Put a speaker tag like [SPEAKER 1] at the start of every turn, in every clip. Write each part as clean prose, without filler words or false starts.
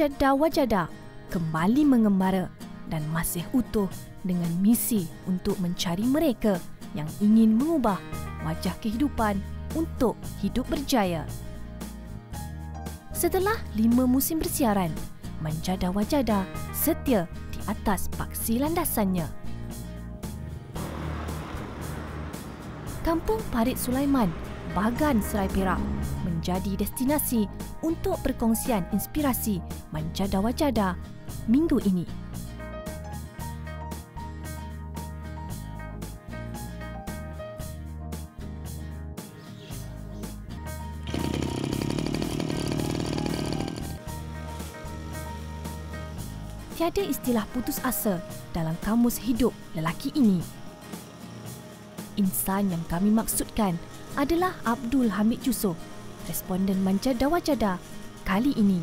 [SPEAKER 1] Manjada Wajada kembali mengembara dan masih utuh dengan misi untuk mencari mereka yang ingin mengubah wajah kehidupan untuk hidup berjaya. Setelah 5 musim bersiaran, Manjada Wajada setia di atas paksi landasannya. Kampung Parit Sulaiman, Bagan Serai Perak menjadi destinasi untuk perkongsian inspirasi Manjada Wajada minggu ini. Tiada istilah putus asa dalam kamus hidup lelaki ini. Insan yang kami maksudkan adalah Abdul Hamid Yusof, responden Manjada Wajada kali ini.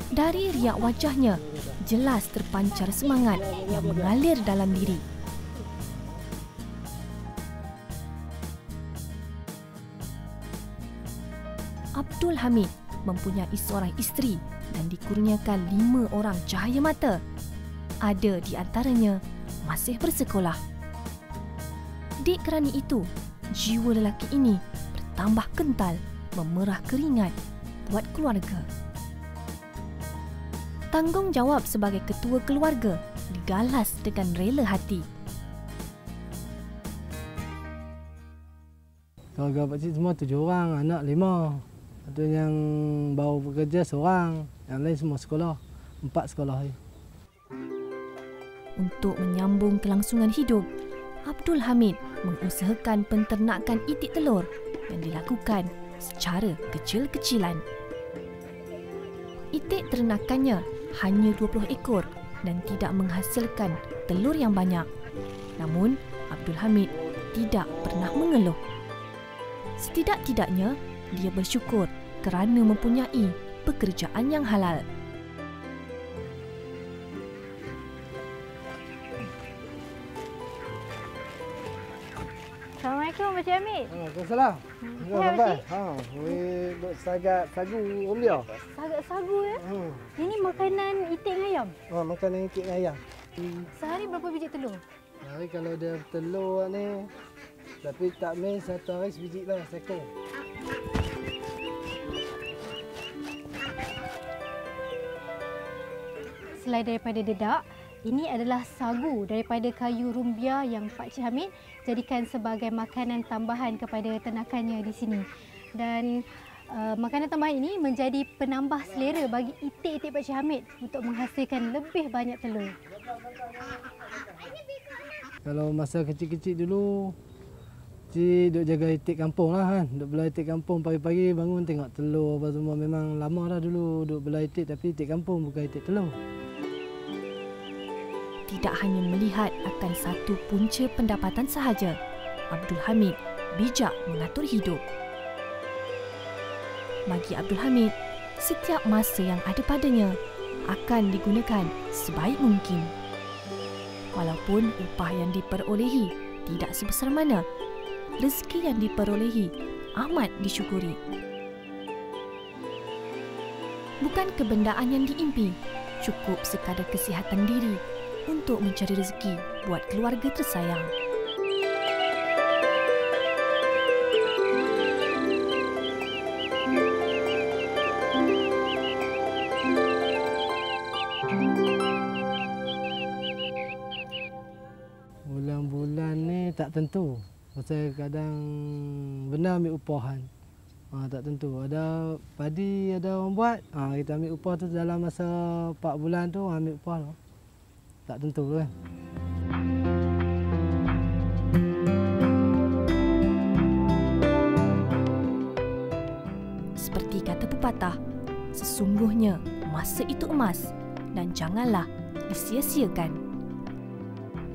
[SPEAKER 1] Dari riak wajahnya, jelas terpancar semangat yang mengalir dalam diri. Abdul Hamid mempunyai seorang isteri dan dikurniakan 5 orang cahaya mata. Ada di antaranya masih bersekolah. Dek kerana itu, jiwa lelaki ini bertambah kental memerah keringat buat keluarga. Tanggungjawab sebagai ketua keluarga digalas dengan rela hati.
[SPEAKER 2] Keluarga pakcik semua 7 orang, anak 5. Ada yang baru bekerja seorang, yang lain semua sekolah. 4 sekolah.
[SPEAKER 1] Untuk menyambung kelangsungan hidup, Abdul Hamid mengusahakan penternakan itik telur yang dilakukan secara kecil-kecilan. Itik ternakannya hanya 20 ekor dan tidak menghasilkan telur yang banyak. Namun, Abdul Hamid tidak pernah mengeluh. Setidak-tidaknya, dia bersyukur kerana mempunyai pekerjaan yang halal.
[SPEAKER 3] Assalamualaikum Pakcik Hamid.
[SPEAKER 2] Waalaikumsalam.
[SPEAKER 3] Ya, Pakcik.
[SPEAKER 2] Duk sagat sagu dia.
[SPEAKER 3] Sagat sagu ya? Ini makanan itik dengan ayam.
[SPEAKER 2] Makanan itik dengan ayam.
[SPEAKER 3] Sehari berapa biji telur?
[SPEAKER 2] Hari kalau dia telur ni, tapi tak main satu hari sebiji lah, sekor.
[SPEAKER 3] Selain daripada dedak, ini adalah sagu daripada kayu rumbia yang Pakcik Hamid jadikan sebagai makanan tambahan kepada ternakannya di sini. Dan makanan tambahan ini menjadi penambah selera bagi itik-itik Pakcik Hamid untuk menghasilkan lebih banyak telur.
[SPEAKER 2] Kalau masa kecil-kecil dulu, cik duk jaga itik kampung lah kan. Duk belah itik kampung pagi-pagi bangun tengok telur apa semua. Memang lama dah dulu duk belah itik, tapi itik kampung bukan itik telur.
[SPEAKER 1] Tidak hanya melihat akan satu punca pendapatan sahaja, Abdul Hamid bijak mengatur hidup. Bagi Abdul Hamid, setiap masa yang ada padanya akan digunakan sebaik mungkin. Walaupun upah yang diperolehi tidak sebesar mana, rezeki yang diperolehi amat disyukuri. Bukan kebendaan yang diimpi, cukup sekadar kesihatan diri untuk mencari rezeki buat keluarga tersayang.
[SPEAKER 2] Bulan-bulan ni tak tentu. Pasal kadang benar ambil upahan. Tak tentu. Ada padi, ada orang buat. Kita ambil upah tu dalam masa 4 bulan tu ambil upah tu. Tak tentu kan.
[SPEAKER 1] Seperti kata pepatah, sesungguhnya masa itu emas dan janganlah disia-siakan.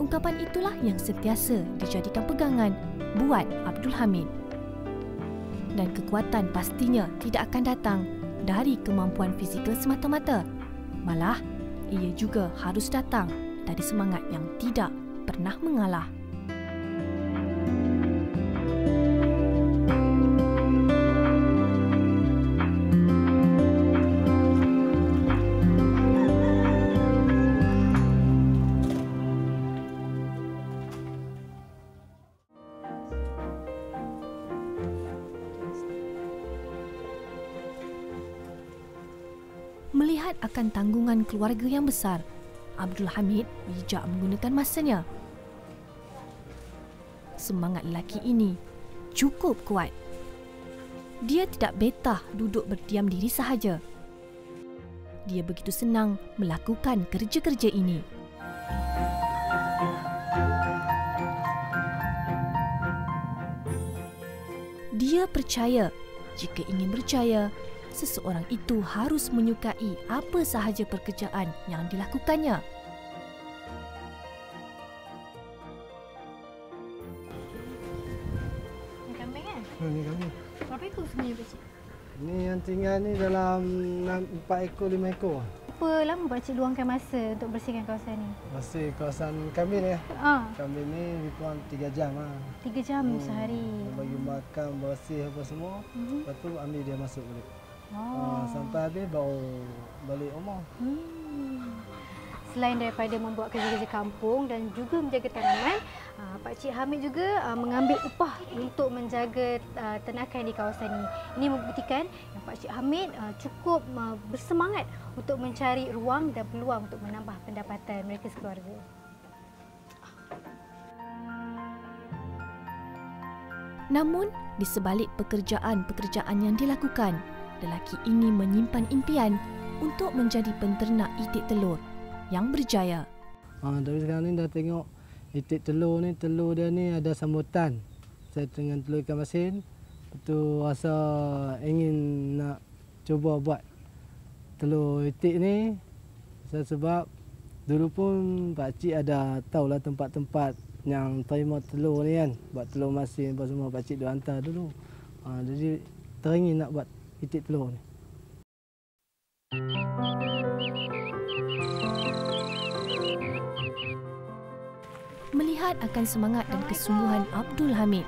[SPEAKER 1] Ungkapan itulah yang sentiasa dijadikan pegangan buat Abdul Hamid. Dan kekuatan pastinya tidak akan datang dari kemampuan fizikal semata-mata. Malah, ia juga harus datang dari semangat yang tidak pernah mengalah. Melihat akan tanggungan keluarga yang besar, Abdul Hamid bijak menggunakan masanya. Semangat lelaki ini cukup kuat. Dia tidak betah duduk berdiam diri sahaja. Dia begitu senang melakukan kerja-kerja ini. Dia percaya jika ingin berjaya, seseorang itu harus menyukai apa sahaja pekerjaan yang dilakukannya.
[SPEAKER 3] Ini kambing kan?
[SPEAKER 2] Ini kami.
[SPEAKER 3] Berapa ekor sebenarnya Pakcik?
[SPEAKER 2] Ni yang tinggal ni dalam 4 ekor, 5 ekor.
[SPEAKER 3] Berapa lama Pakcik luangkan masa untuk bersihkan kawasan ni?
[SPEAKER 2] Masih kawasan kami ni.
[SPEAKER 3] Ah,
[SPEAKER 2] Kami ni lebih kurang 3 jam lah.
[SPEAKER 3] 3 jam sehari.
[SPEAKER 2] Bagi makan, bersih apa semua. Lepas tu ambil dia masuk balik.
[SPEAKER 3] Oh.
[SPEAKER 2] Sampai habis baru balik rumah.
[SPEAKER 3] Selain daripada membuat kerja-kerja kampung dan juga menjaga tanaman, Pakcik Hamid juga mengambil upah untuk menjaga ternakan di kawasan ini. Ini membuktikan yang Pakcik Hamid cukup bersemangat untuk mencari ruang dan peluang untuk menambah pendapatan mereka sekeluarga.
[SPEAKER 1] Namun, di sebalik pekerjaan-pekerjaan yang dilakukan, lelaki ini menyimpan impian untuk menjadi penternak itik telur yang berjaya.
[SPEAKER 2] Tapi sekarang ni dah tengok itik telur ni, telur dia ni ada sambutan. Saya dengan telur ikan masin, betul rasa ingin nak cuba buat telur itik ni. Sebab dulu pun pakcik ada tahulah tempat-tempat yang terima telur ni kan. Buat telur masin apa semua pakcik dia hantar dulu. Jadi teringin nak buat itik telur ni.
[SPEAKER 1] Melihat akan semangat dan kesungguhan Abdul Hamid,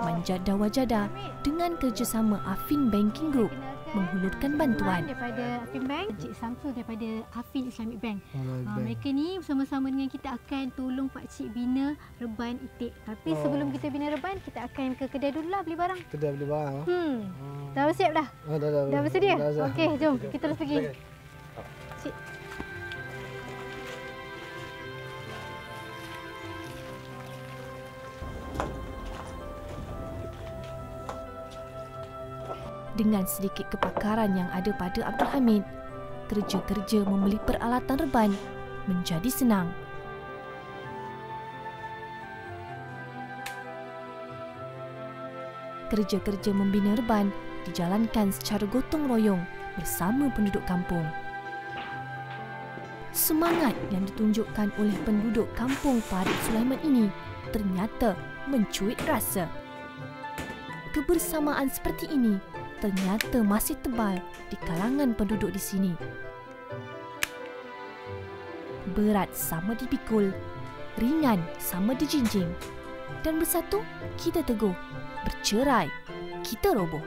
[SPEAKER 1] Manjada Wajada dengan kerjasama Afin Banking Group menghulurkan bantuan.
[SPEAKER 3] Daripada Afin Bank, Encik Samsul daripada Afin Islamic Bank.
[SPEAKER 2] Bank.
[SPEAKER 3] Mereka ni bersama-sama dengan kita akan tolong Pakcik bina reban itik. Tapi sebelum kita bina reban, kita akan ke kedai dulu lah beli barang.
[SPEAKER 2] Kedai beli barang.
[SPEAKER 3] Dah bersiap dah? Dah bersedia? Okey, jom kita terus pergi. Cik.
[SPEAKER 1] Dengan sedikit kepakaran yang ada pada Abdul Hamid, kerja-kerja membeli peralatan reban menjadi senang. Kerja-kerja membina reban dijalankan secara gotong royong bersama penduduk kampung. Semangat yang ditunjukkan oleh penduduk kampung Farid Sulaiman ini ternyata mencuit rasa. Kebersamaan seperti ini ternyata masih tebal di kalangan penduduk di sini. Berat sama dipikul, ringan sama dijinjing. Dan bersatu, kita teguh. Bercerai, kita roboh.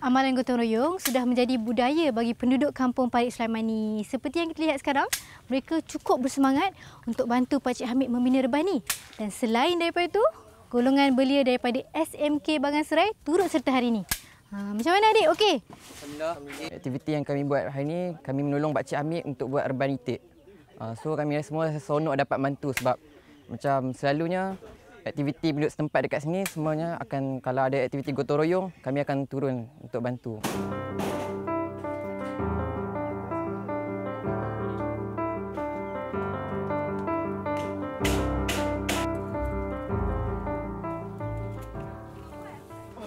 [SPEAKER 3] Amalan gotong royong sudah menjadi budaya bagi penduduk kampung Farid Sulaiman ni. Seperti yang kita lihat sekarang, mereka cukup bersemangat untuk bantu Pakcik Hamid membina reban ni. Dan selain daripada itu, golongan belia daripada SMK Bangan Serai turut serta hari ini. Macam mana adik? Okey?
[SPEAKER 4] Alhamdulillah. Aktiviti yang kami buat hari ini, kami menolong Pakcik Hamid untuk buat reban itik. So kami semua seronok dapat bantu sebab macam selalunya aktiviti penduduk setempat dekat sini semuanya akan, kalau ada aktiviti gotong royong, kami akan turun untuk bantu.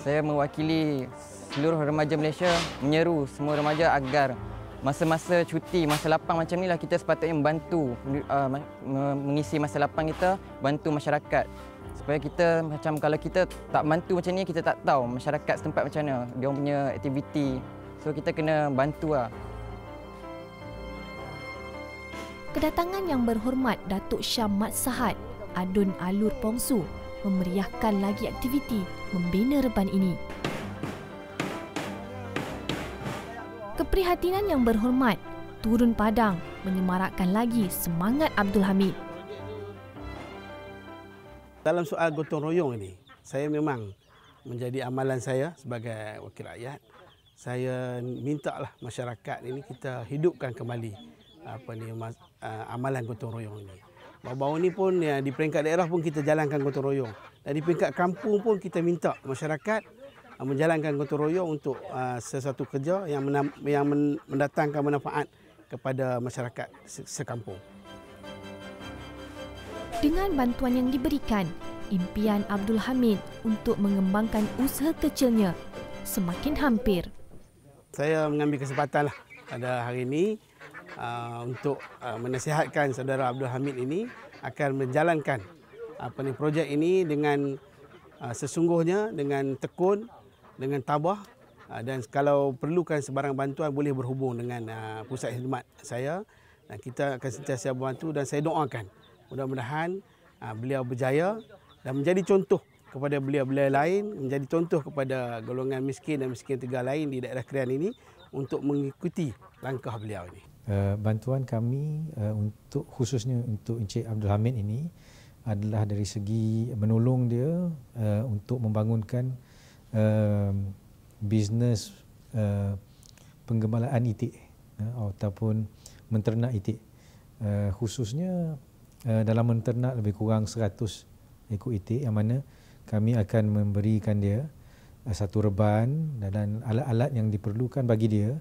[SPEAKER 4] Saya mewakili seluruh remaja Malaysia menyeru semua remaja agar masa-masa cuti, masa lapang macam inilah kita sepatutnya membantu mengisi masa lapang kita, bantu masyarakat. Supaya kita macam kalau kita tak bantu macam ni, kita tak tahu masyarakat setempat macam mana dia punya aktiviti. So kita kena bantu lah.
[SPEAKER 1] Kedatangan yang berhormat Datuk Syam Mat Sahad, Adun Alur Pongsu memeriahkan lagi aktiviti membina reban ini. Keprihatinan yang berhormat turun padang menyemarakkan lagi semangat Abdul Hamid.
[SPEAKER 5] Dalam soal gotong royong ini, saya memang menjadi amalan saya sebagai wakil rakyat. Saya mintalah masyarakat ini kita hidupkan kembali amalan gotong royong ini. Baru-baru ini pun di peringkat daerah pun kita jalankan gotong royong. Dan di peringkat kampung pun kita minta masyarakat menjalankan gotong royong untuk sesuatu kerja yang mendatangkan manfaat kepada masyarakat sekampung.
[SPEAKER 1] Dengan bantuan yang diberikan, impian Abdul Hamid untuk mengembangkan usaha kecilnya semakin hampir.
[SPEAKER 5] Saya mengambil kesempatan pada hari ini untuk menasihatkan saudara Abdul Hamid ini akan menjalankan projek ini dengan sesungguhnya, dengan tekun, dengan tabah, dan kalau perlukan sebarang bantuan boleh berhubung dengan pusat khidmat saya dan kita akan sentiasa membantu dan saya doakan mudah-mudahan beliau berjaya dan menjadi contoh kepada beliau-beliau lain, menjadi contoh kepada golongan miskin dan miskin Tegar lain di daerah Krian ini untuk mengikuti langkah beliau ini.
[SPEAKER 6] Bantuan kami khususnya untuk Encik Abdul Hamid ini adalah dari segi menolong dia untuk membangunkan bisnes penggembalaan itik ataupun menternak itik. Khususnya dalam menternak lebih kurang 100 ekor itik yang mana kami akan memberikan dia satu reban dan alat-alat yang diperlukan bagi dia.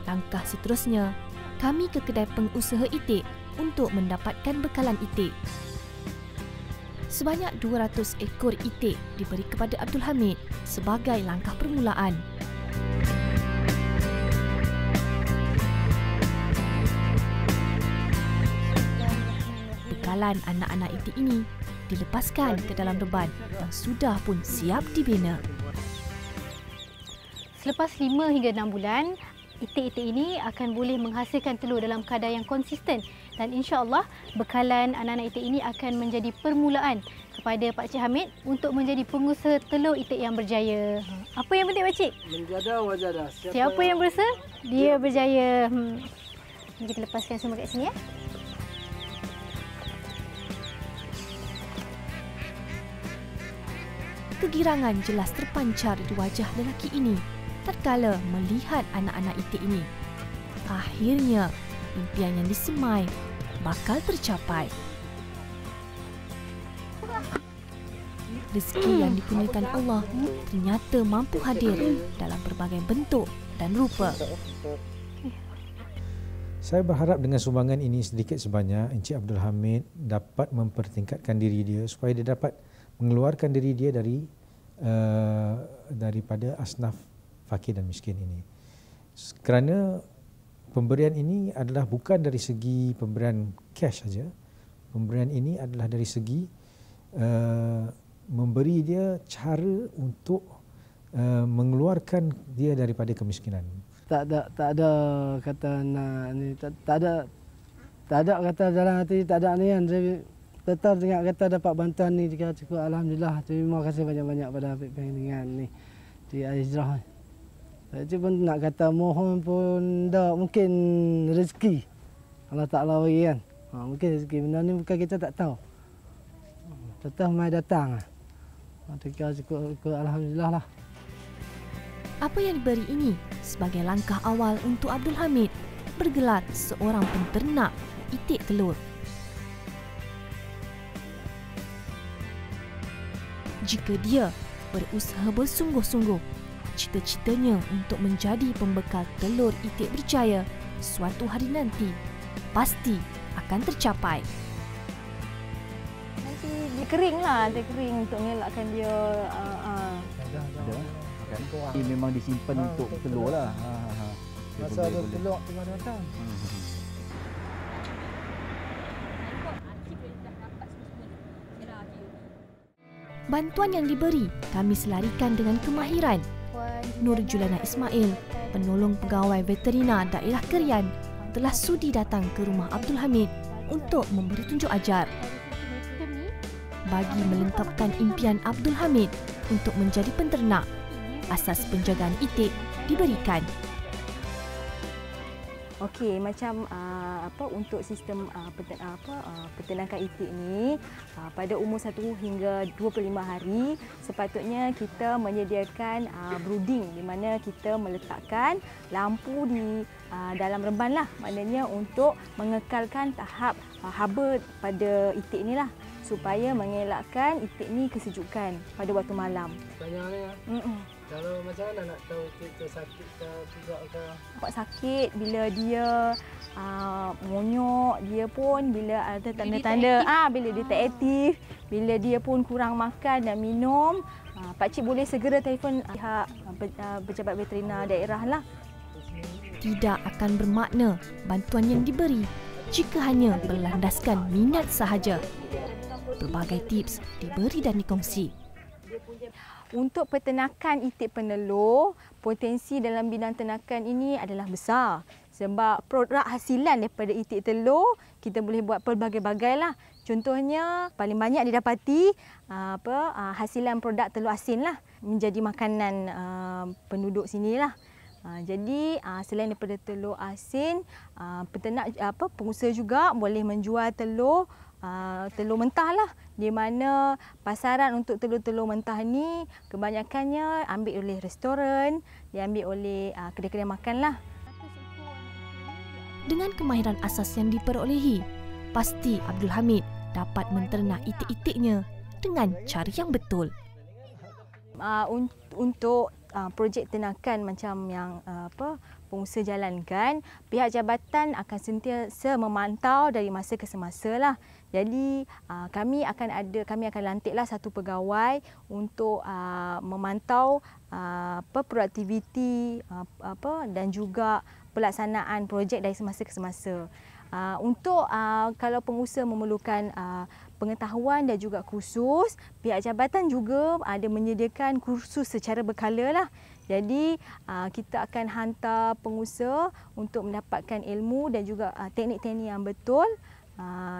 [SPEAKER 1] Langkah seterusnya, kami ke kedai pengusaha itik untuk mendapatkan bekalan itik. Sebanyak 200 ekor itik diberi kepada Abdul Hamid sebagai langkah permulaan. Bekalan anak-anak itik ini dilepaskan ke dalam reban yang sudah pun siap dibina.
[SPEAKER 3] Selepas 5 hingga 6 bulan, itik-itik ini akan boleh menghasilkan telur dalam kadar yang konsisten dan insya-Allah bekalan anak-anak itik ini akan menjadi permulaan kepada Pak Cik Hamid untuk menjadi pengusaha telur itik yang berjaya. Apa yang penting Pak Cik?
[SPEAKER 2] Menjaga wajada.
[SPEAKER 3] Siapa yang berusaha, dia berjaya. Kita lepaskan semua kat sini ya.
[SPEAKER 1] Kegirangan jelas terpancar di wajah lelaki ini tatkala melihat anak-anak itik ini. Akhirnya, impian yang disemai bakal tercapai. Rezeki yang dikurniakan Allah ternyata mampu hadir dalam berbagai bentuk dan rupa.
[SPEAKER 6] Saya berharap dengan sumbangan ini sedikit sebanyak Encik Abdul Hamid dapat mempertingkatkan diri dia supaya dia dapat mengeluarkan diri dia daripada asnaf fakir dan miskin ini. Kerana pemberian ini adalah bukan dari segi pemberian cash saja. Pemberian ini adalah dari segi memberi dia cara untuk mengeluarkan dia daripada kemiskinan.
[SPEAKER 2] Tak ada kata nak ni, tak ada kata dalam hati, tak ada ni kan. Tetap dengar kata dapat bantuan ni jika cukup, alhamdulillah. Terima kasih banyak-banyak pada Habib Pengelingan ni di Al-Hijrah. Saya pun nak kata mohon pun tak, mungkin rezeki Allah Ta'ala bagi kan. Mungkin rezeki benda ni bukan kita tak tahu. Tetap mai datang. Jika cukup, alhamdulillah lah.
[SPEAKER 1] Apa yang diberi ini sebagai langkah awal untuk Abdul Hamid bergelar seorang penternak itik telur. Jika dia berusaha bersungguh-sungguh, cita-citanya untuk menjadi pembekal telur itik berjaya suatu hari nanti pasti akan tercapai.
[SPEAKER 3] Nanti dia kering lah, dia kering untuk mengelakkan dia.
[SPEAKER 7] Ini memang disimpan untuk telur lah.
[SPEAKER 2] Masa ada telur tengah datang.
[SPEAKER 1] Bantuan yang diberi kami selarikan dengan kemahiran. Nur Julana Ismail, penolong pegawai veterina daerah Krian, telah sudi datang ke rumah Abdul Hamid untuk memberi tunjuk ajar. Bagi melengkapkan impian Abdul Hamid untuk menjadi penternak, asas penjagaan itik diberikan.
[SPEAKER 8] Okey, macam untuk sistem peternakan itik ni pada umur 1 hingga 25 hari sepatutnya kita menyediakan brooding di mana kita meletakkan lampu di dalam reban lah, maknanya untuk mengekalkan tahap haba pada itik ni lah supaya mengelakkan itik ni kesejukan pada waktu malam.
[SPEAKER 2] Tanya ni ya. Kalau macam mana nak tahu kita sakit ke tidak ke?
[SPEAKER 8] Nampak sakit bila dia monyok, dia pun bila ada tanda-tanda bila dia tak aktif, bila dia pun kurang makan dan minum, pakcik boleh segera telefon pihak pejabat veterina daerah lah.
[SPEAKER 1] Tidak akan bermakna bantuan yang diberi jika hanya berlandaskan minat sahaja. Pelbagai tips diberi dan dikongsi.
[SPEAKER 8] Untuk peternakan itik penelur, potensi dalam bidang ternakan ini adalah besar. Sebab produk hasilan daripada itik telur, kita boleh buat pelbagai-bagai lah. Contohnya, paling banyak didapati hasilan produk telur asin lah. Menjadi makanan penduduk sini lah. Jadi selain daripada telur asin, peternak pengusaha juga boleh menjual telur mentah lah, di mana pasaran untuk telur-telur mentah ni kebanyakannya ambil oleh restoran, diambil oleh kedai-kedai makan lah.
[SPEAKER 1] Dengan kemahiran asas yang diperolehi, pasti Abdul Hamid dapat menternak itik-itiknya dengan cara yang betul.
[SPEAKER 8] Untuk projek ternakan macam yang pengusaha jalankan, pihak jabatan akan sentiasa memantau dari masa ke semasa lah. Jadi kami akan lantiklah satu pegawai untuk memantau produktiviti dan juga pelaksanaan projek dari semasa ke semasa. Untuk kalau pengusaha memerlukan pengetahuan dan juga kursus, pihak jabatan juga ada menyediakan kursus secara berkala lah. Jadi kita akan hantar pengusaha untuk mendapatkan ilmu dan juga teknik-teknik yang betul,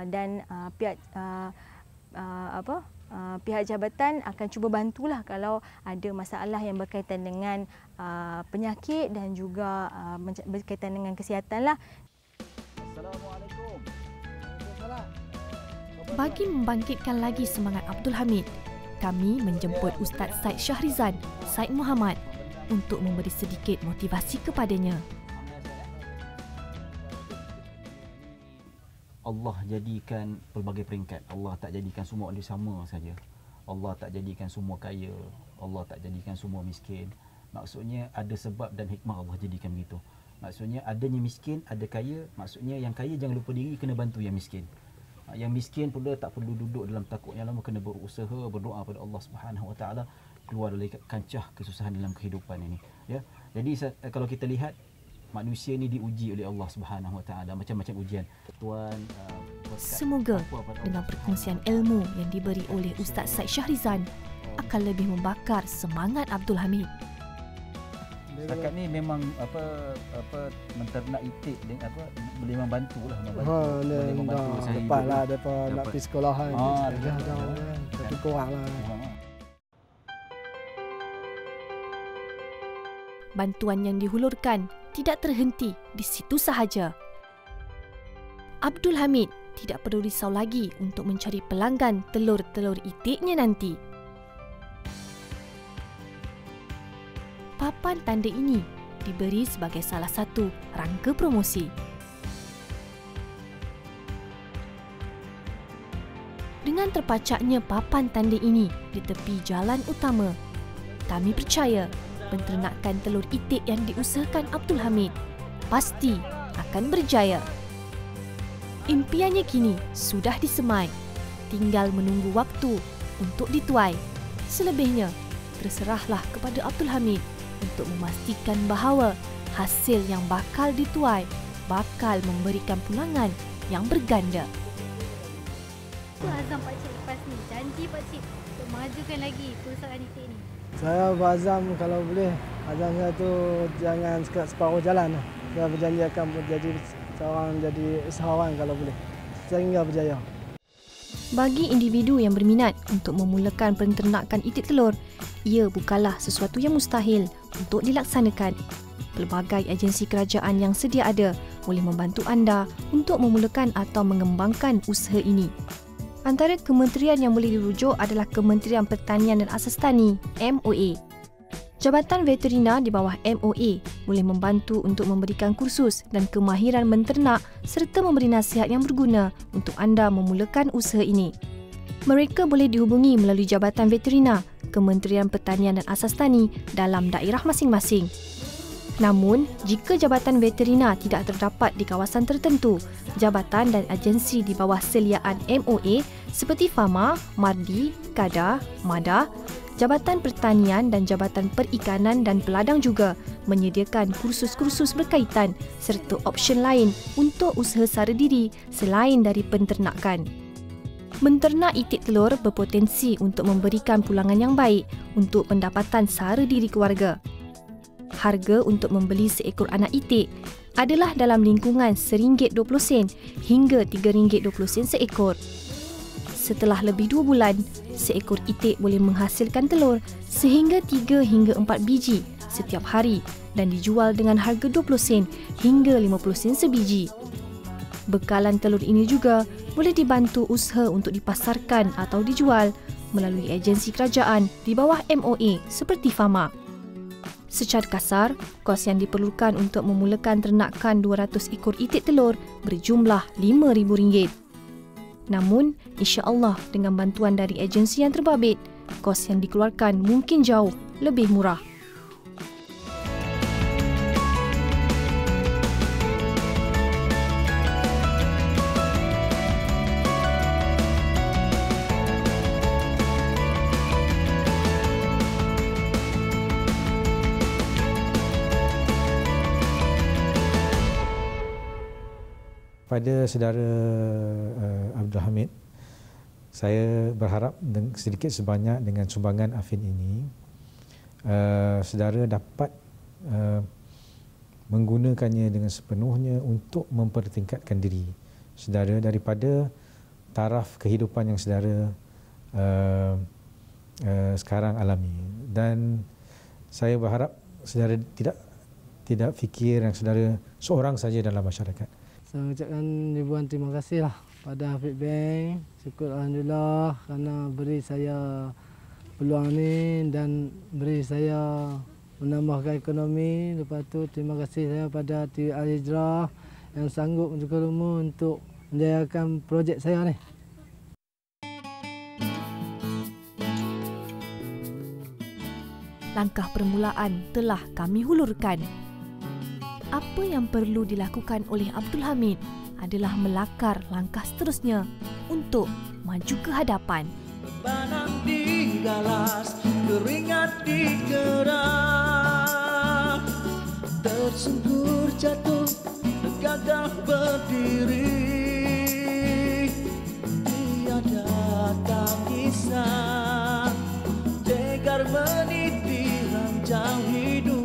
[SPEAKER 8] dan pihak jabatan akan cuba bantulah kalau ada masalah yang berkaitan dengan penyakit dan juga berkaitan dengan kesihatan lah.
[SPEAKER 7] Assalamualaikum.
[SPEAKER 1] Bagi membangkitkan lagi semangat Abdul Hamid, kami menjemput Ustaz Said Syahrizan, Said Muhammad untuk memberi sedikit motivasi kepadanya.
[SPEAKER 7] Allah jadikan pelbagai peringkat. Allah tak jadikan semua orang sama saja. Allah tak jadikan semua kaya. Allah tak jadikan semua miskin. Maksudnya ada sebab dan hikmah Allah jadikan begitu. Maksudnya adanya miskin, ada kaya. Maksudnya yang kaya jangan lupa diri, kena bantu yang miskin. Yang miskin pula tak perlu duduk dalam takut yang lama, kena berusaha, berdoa pada Allah Subhanahu Wa Taala keluar dari kancah kesusahan dalam kehidupan ini. Ya. Jadi kalau kita lihat manusia ni diuji oleh Allah Subhanahu Wa Taala macam-macam ujian. Tuan
[SPEAKER 1] semoga dengan perkongsian ilmu yang diberi oleh Ustaz Said Syahrizan akan lebih membakar semangat Abdul Hamid.
[SPEAKER 7] Setakat ni memang menternak itik dengan boleh membantulah
[SPEAKER 2] boleh membantu saya dapatlah depa nak pergi sekolahan tapi kuranglah.
[SPEAKER 1] Bantuan yang dihulurkan tidak terhenti di situ sahaja. Abdul Hamid tidak perlu risau lagi untuk mencari pelanggan telur-telur itiknya nanti. Papan tanda ini diberi sebagai salah satu rangka promosi. Dengan terpacaknya papan tanda ini di tepi jalan utama, kami percaya penternakan telur itik yang diusahakan Abdul Hamid pasti akan berjaya. Impiannya kini sudah disemai, tinggal menunggu waktu untuk dituai. Selebihnya, terserahlah kepada Abdul Hamid untuk memastikan bahawa hasil yang bakal dituai bakal memberikan pulangan yang berganda.
[SPEAKER 3] Apa azam pakcik lepas ni? Janji pakcik untuk majukan lagi perusahaan itik ni.
[SPEAKER 2] Saya berazam kalau boleh, azam saya tu jangan separuh jalan. Saya berjanji akan menjadi seorang jadi usahawan kalau boleh, sehingga berjaya.
[SPEAKER 1] Bagi individu yang berminat untuk memulakan penternakan itik telur, ia bukanlah sesuatu yang mustahil untuk dilaksanakan. Pelbagai agensi kerajaan yang sedia ada boleh membantu anda untuk memulakan atau mengembangkan usaha ini. Antara kementerian yang boleh dirujuk adalah Kementerian Pertanian dan Asas Tani, MOA. Jabatan Veterina di bawah MOA boleh membantu untuk memberikan kursus dan kemahiran menternak serta memberi nasihat yang berguna untuk anda memulakan usaha ini. Mereka boleh dihubungi melalui Jabatan Veterina, Kementerian Pertanian dan Asas Tani dalam daerah masing-masing. Namun, jika Jabatan Veterina tidak terdapat di kawasan tertentu, jabatan dan agensi di bawah seliaan MOA seperti Fama, Mardi, Kada, Mada, Jabatan Pertanian dan Jabatan Perikanan dan Peladang juga menyediakan kursus-kursus berkaitan serta option lain untuk usaha sara diri selain dari penternakan. Menternak itik telur berpotensi untuk memberikan pulangan yang baik untuk pendapatan sara diri keluarga. Harga untuk membeli seekor anak itik adalah dalam lingkungan RM1.20 hingga RM3.20 seekor. Setelah lebih 2 bulan, seekor itik boleh menghasilkan telur sehingga 3 hingga 4 biji setiap hari dan dijual dengan harga 20 sen hingga 50 sen sebiji. Bekalan telur ini juga boleh dibantu usaha untuk dipasarkan atau dijual melalui agensi kerajaan di bawah MOA seperti Fama. Secara kasar, kos yang diperlukan untuk memulakan ternakan 200 ekor itik telur berjumlah RM5,000. Namun, insya-Allah dengan bantuan dari agensi yang terbabit, kos yang dikeluarkan mungkin jauh lebih murah.
[SPEAKER 6] Pada saudara Abdul Hamid, saya berharap sedikit sebanyak dengan sumbangan Afin ini, saudara dapat menggunakannya dengan sepenuhnya untuk mempertingkatkan diri saudara daripada taraf kehidupan yang saudara sekarang alami. Dan saya berharap saudara tidak fikir yang saudara seorang saja dalam masyarakat.
[SPEAKER 2] Saya ucapkan ribuan terima kasihlah pada Hafid Bank. Syukur Alhamdulillah kerana beri saya peluang ni dan beri saya menambahkan ekonomi. Lepas tu terima kasih saya pada TV Al-Hijrah yang sanggup mencukupi rumah untuk menjayakan projek saya ni.
[SPEAKER 1] Langkah permulaan telah kami hulurkan. Apa yang perlu dilakukan oleh Abdul Hamid adalah melakar langkah seterusnya untuk maju ke hadapan.
[SPEAKER 9] Panang digalas, keringat digerak, tersungkur jatuh, gagah berdiri, tiada tangisan, tegar meniti ranjang hidup.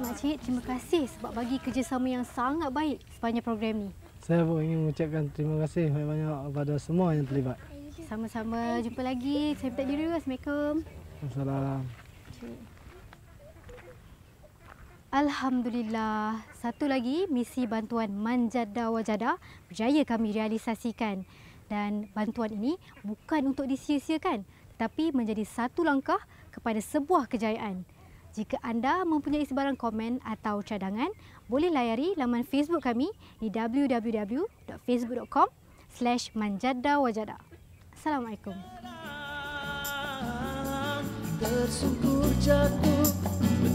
[SPEAKER 3] Makcik, terima kasih sebab bagi kerjasama yang sangat baik sepanjang program ni.
[SPEAKER 2] Saya pun ingin mengucapkan terima kasih banyak-banyak kepada semua yang terlibat.
[SPEAKER 3] Sama-sama, jumpa lagi. Saya minta diri dulu. Assalamualaikum.
[SPEAKER 2] Assalamualaikum.
[SPEAKER 3] Alhamdulillah. Satu lagi misi bantuan Manjada Wajada berjaya kami realisasikan. Dan bantuan ini bukan untuk disia-siakan, tetapi menjadi satu langkah kepada sebuah kejayaan. Jika anda mempunyai sebarang komen atau cadangan, boleh layari laman Facebook kami di www.facebook.com/manjadawajada. Assalamualaikum.
[SPEAKER 9] Tersungkur jatuh,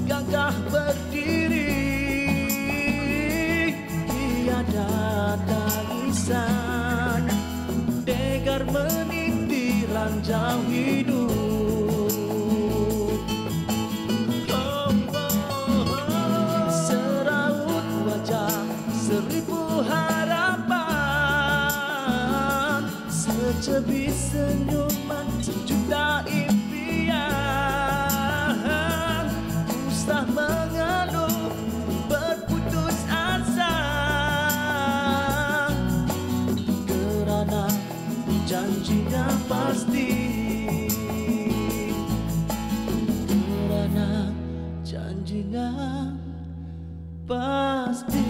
[SPEAKER 9] gagah berdiri, tiada tangisan, tegar meniti ranjang hidup. Seribu harapan, secebis senyuman, sejuta impian, susah mengeluh, berputus asa, kerana janjinya pasti. kerana janjinya pasti